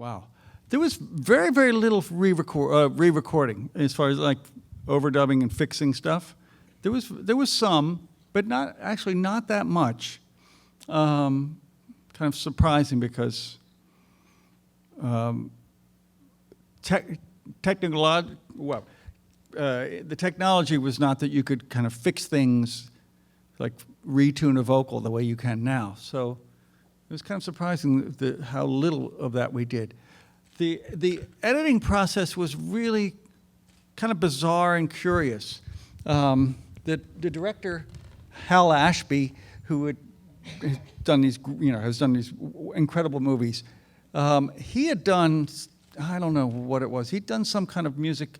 Wow. There was very, very little re-recording as far as like overdubbing and fixing stuff. There was some, but not that much. Kind of surprising because the technology was not that you could kind of fix things like retune a vocal the way you can now. So it was kind of surprising how little of that we did. The editing process was really kind of bizarre and curious. The director, Hal Ashby, who has done these incredible movies, he had done, I don't know what it was, he'd done some kind of music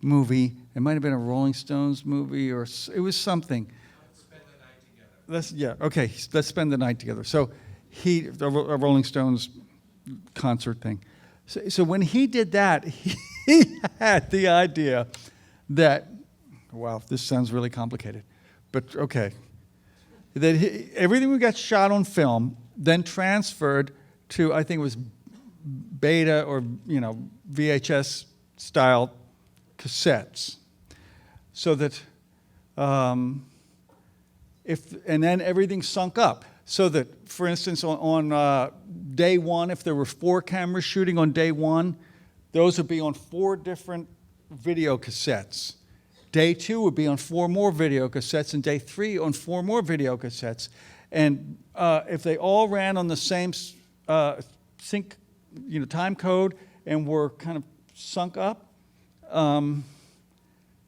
movie. It might have been a Rolling Stones movie, or it was something. Spend the Night Together. Let's spend the night together. So a Rolling Stones concert thing. So when he did that, he had the idea that, wow, this sounds really complicated, but okay, that everything we got shot on film, then transferred to, I think it was beta or VHS style cassettes, so that and then everything sunk up. So that, for instance, on day one, if there were 4 cameras shooting on day one, those would be on 4 different video cassettes. Day 2 would be on 4 more video cassettes, and day 3 on 4 more video cassettes. And if they all ran on the same sync, time code and were kind of sunk up,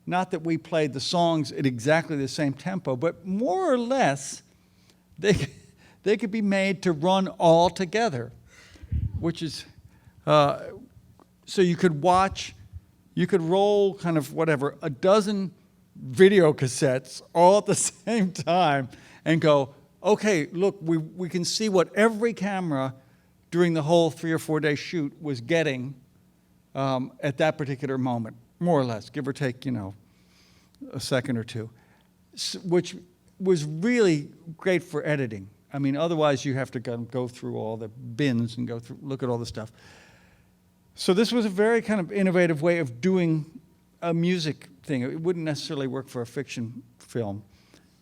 not that we played the songs at exactly the same tempo, but more or less, they could be made to run all together, which is, so you could roll kind of whatever, a dozen video cassettes all at the same time and go, okay, look, we can see what every camera during the whole 3 or 4 day shoot was getting at that particular moment, more or less, give or take, a second or two, which was really great for editing. I mean, otherwise you have to go through all the bins and look at all the stuff. So this was a very kind of innovative way of doing a music thing. It wouldn't necessarily work for a fiction film.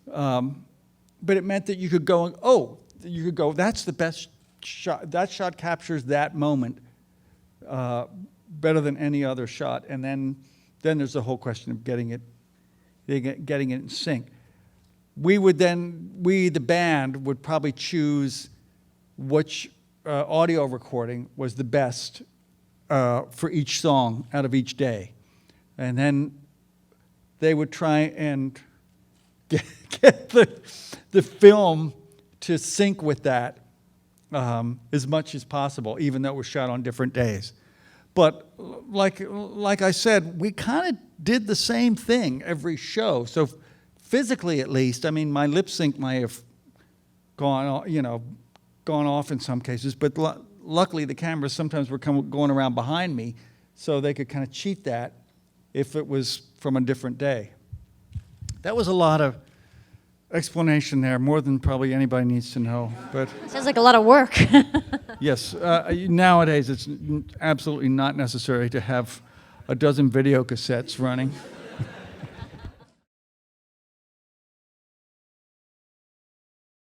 But it meant that you could go, that's the best shot. That shot captures that moment better than any other shot. And then there's the whole question of getting it in sync. The band would probably choose which audio recording was the best for each song out of each day. And then they would try and get the film to sync with that as much as possible, even though it was shot on different days. But like I said, we kind of did the same thing every show. So physically, at least, I mean, my lip sync might have gone off in some cases, but luckily the cameras sometimes were going around behind me, so they could kind of cheat that if it was from a different day. That was a lot of explanation there, more than probably anybody needs to know. But sounds like a lot of work. Yes, nowadays it's absolutely not necessary to have a dozen video cassettes running.